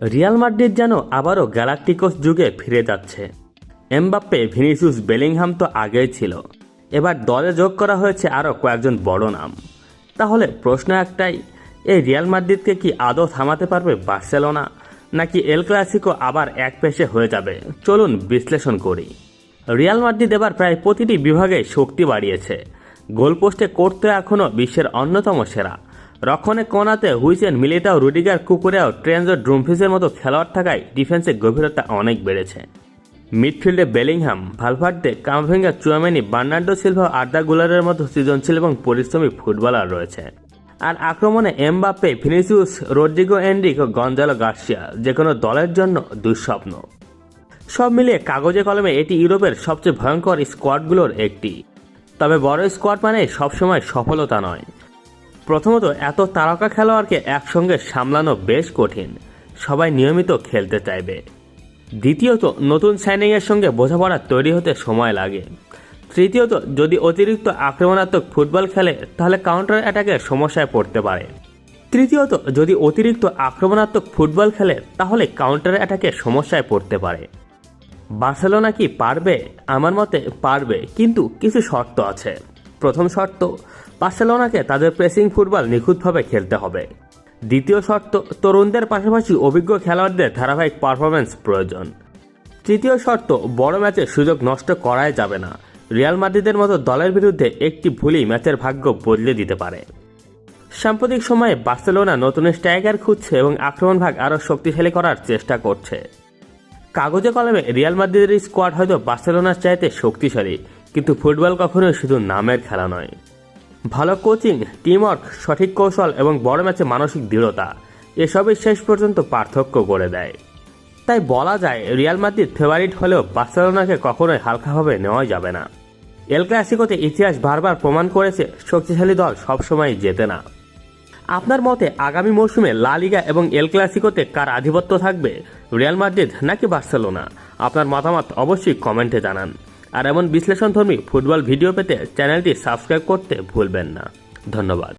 Real Madrid যেন আবারও Galacticos যুগে ফিরে যাচ্ছে। এমবাপ্পে, ভিনিসিয়াস, বেলিংহাম তো আগেই ছিল, এবার দলে যোগ করা হয়েছে আরও কয়েকজন বড় নাম। তাহলে প্রশ্ন একটাই, এই রিয়াল মাদ্রিদকে কি আদৌ থামাতে পারবে বার্সেলোনা, নাকি এল ক্লাসিকো আবার এক পেশে হয়ে যাবে? চলুন বিশ্লেষণ করি। রিয়াল মাদ্রিদ এবার প্রায় প্রতিটি বিভাগে শক্তি বাড়িয়েছে। গোলপোস্টে করতে এখনও বিশ্বের অন্যতম সেরা। রক্ষণে কোনাতে হুইসেন, মিলিটাও, রুডিগার, কুকুরেও, ট্রেনজো, ড্রুমফিসের মতো খেলোয়াড় থাকায় ডিফেন্সের গভীরতা অনেক বেড়েছে। মিডফিল্ডে Bellingham, Valverde, Camavinga, Tchouameni, Bernardo Silva, Arda গুলারের মতো সৃজনশীল এবং পরিশ্রমী ফুটবলার রয়েছে। আর আক্রমণে এমবাপ্পে, ভিনিসিয়াস, রদ্রিগো, এনরিকো, গঞ্জালো গার্সিয়া যে কোনো দলের জন্য দুঃস্বপ্ন। সব মিলিয়ে কাগজে কলমে এটি ইউরোপের সবচেয়ে ভয়ঙ্কর স্কোয়াডগুলোর একটি। তবে বড় স্কোয়াড মানে সবসময় সফলতা নয়। প্রথমত, এত তারকা খেলোয়াড়কে একসঙ্গে সামলানো বেশ কঠিন, সবাই নিয়মিত খেলতে চাইবে। দ্বিতীয়ত, নতুন সাইনিংয়ের সঙ্গে বোঝাপড়া তৈরি হতে সময় লাগে। তৃতীয়ত, যদি অতিরিক্ত আক্রমণাত্মক ফুটবল খেলে তাহলে কাউন্টার অ্যাটাকের সমস্যায় পড়তে পারে। বার্সেলোনা কি পারবে? আমার মতে পারবে, কিন্তু কিছু শর্ত আছে। প্রথম শর্ত, বার্সেলোনাকে তাদের প্রেসিং ফুটবল নিখুঁতভাবে খেলতে হবে। দ্বিতীয় শর্ত, তরুণদের পাশাপাশি অভিজ্ঞ খেলোয়াড়দের ধারাবাহিক পারফরম্যান্স প্রয়োজন। তৃতীয় শর্ত, বড় ম্যাচে সুযোগ নষ্ট করাই যাবে না। রিয়াল মাদ্রিদের মতো দলের বিরুদ্ধে একটি ভুলই ম্যাচের ভাগ্য বদলে দিতে পারে। সাম্প্রতিক সময়ে বার্সেলোনা নতুন স্ট্রাইকার খুঁজছে এবং আক্রমণ ভাগ আরও শক্তিশালী করার চেষ্টা করছে। কাগজে কলমে রিয়াল মাদ্রিদের স্কোয়াড হয়তো বার্সেলোনার চাইতে শক্তিশালী, কিন্তু ফুটবল কখনোই শুধু নামের খেলা নয়। ভালো কোচিং, টিমওয়ার্ক, সঠিক কৌশল এবং বড় ম্যাচে মানসিক দৃঢ়তা এসবই শেষ পর্যন্ত পার্থক্য করে দেয়। তাই বলা যায় রিয়াল মাদ্রিদ ফেভারিট হলেও বার্সেলোনাকে কখনোই হালকাভাবে নেওয়া যাবে না। এল ক্লাসিকোতে ইতিহাস বারবার প্রমাণ করেছে শক্তিশালী দল সবসময় জেতে না। আপনার মতে আগামী মৌসুমে লা লিগা এবং এল ক্লাসিকোতে কার আধিপত্য থাকবে, রিয়াল মাদ্রিদ নাকি বার্সেলোনা? আপনার মতামত অবশ্যই কমেন্টে জানান। আর এমন বিশ্লেষণধর্মী ফুটবল ভিডিও পেতে চ্যানেলটি সাবস্ক্রাইব করতে ভুলবেন না। ধন্যবাদ।